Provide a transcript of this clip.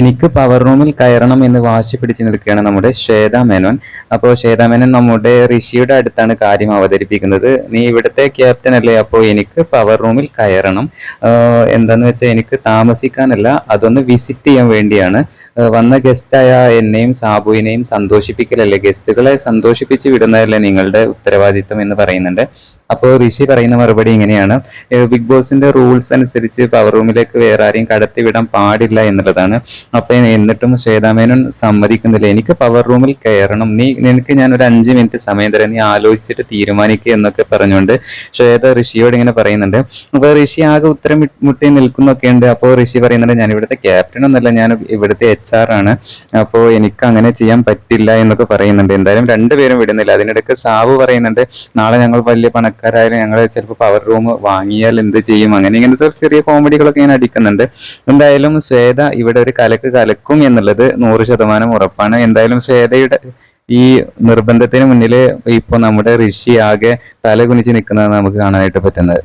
എനിക്ക് പവർ റൂമിൽ കയറണം എന്ന് വാശി പിടിച്ച് നിൽക്കുകയാണ് നമ്മുടെ ശ്വേത മേനോൻ. അപ്പോൾ ശ്വേത മേനോൻ നമ്മുടെ ഋഷിയുടെ അടുത്താണ് കാര്യം അവതരിപ്പിക്കുന്നത്. നീ ഇവിടുത്തെ ക്യാപ്റ്റൻ അല്ലേ, അപ്പോൾ എനിക്ക് പവർ റൂമിൽ കയറണം. എന്താന്ന് വെച്ചാൽ എനിക്ക് താമസിക്കാനല്ല, അതൊന്ന് വിസിറ്റ് ചെയ്യാൻ വേണ്ടിയാണ്. വന്ന ഗസ്റ്റായ എന്നെയും സാബുവിനെയും സന്തോഷിപ്പിക്കലല്ലേ, ഗസ്റ്റുകളെ സന്തോഷിപ്പിച്ച് വിടുന്നതല്ലേ നിങ്ങളുടെ ഉത്തരവാദിത്വം എന്ന് പറയുന്നുണ്ട്. അപ്പോൾ ഋഷി പറയുന്ന മറുപടി ഇങ്ങനെയാണ്: ബിഗ് ബോസിന്റെ റൂൾസ് അനുസരിച്ച് പവർ റൂമിലേക്ക് വേറെ ആരെയും കടത്തിവിടാൻ പാടില്ല എന്നുള്ളതാണ്. അപ്പൊ എന്നിട്ടും ശ്വേതാമേനോൻ സമ്മതിക്കുന്നില്ല. എനിക്ക് പവർ റൂമിൽ കയറണം, നിനക്ക് ഞാൻ ഒരു 5 മിനിറ്റ് സമയം തരാം, നീ ആലോചിച്ചിട്ട് തീരുമാനിക്കുക എന്നൊക്കെ പറഞ്ഞുകൊണ്ട് ശ്വേത ഋഷിയോട് ഇങ്ങനെ പറയുന്നുണ്ട്. അപ്പൊ ഋഷി ആകെ ഉത്തരം മുട്ടി നിൽക്കുന്നൊക്കെ ഉണ്ട്. അപ്പോൾ ഋഷി പറയുന്നുണ്ട്, ഞാൻ ഇവിടുത്തെ ക്യാപ്റ്റൻ ഒന്നല്ല, ഞാൻ ഇവിടുത്തെ HR ആണ്, അപ്പോൾ എനിക്ക് അങ്ങനെ ചെയ്യാൻ പറ്റില്ല എന്നൊക്കെ പറയുന്നുണ്ട്. എന്തായാലും രണ്ടുപേരും വിടുന്നില്ല. അതിനിടയ്ക്ക് സാബു പറയുന്നുണ്ട്, നാളെ ഞങ്ങൾ വലിയ പണക്കാരായാലും ഞങ്ങൾ ചിലപ്പോൾ പവർ റൂം വാങ്ങിയാൽ എന്ത് ചെയ്യും, അങ്ങനെ ഇങ്ങനത്തെ ചെറിയ കോമഡികളൊക്കെ ഇങ്ങനെ അടിക്കുന്നുണ്ട്. എന്തായാലും ശ്വേത ഇവിടെ ഒരു കലക്കും എന്നുള്ളത് 100% ഉറപ്പാണ്. എന്തായാലും ശ്വേതയുടെ ഈ നിർബന്ധത്തിന് മുന്നിൽ ഇപ്പൊ നമ്മുടെ ഋഷി ആകെ തല കുനിച്ച് നിൽക്കുന്നതാണ് നമുക്ക് കാണാനായിട്ട് പറ്റുന്നത്.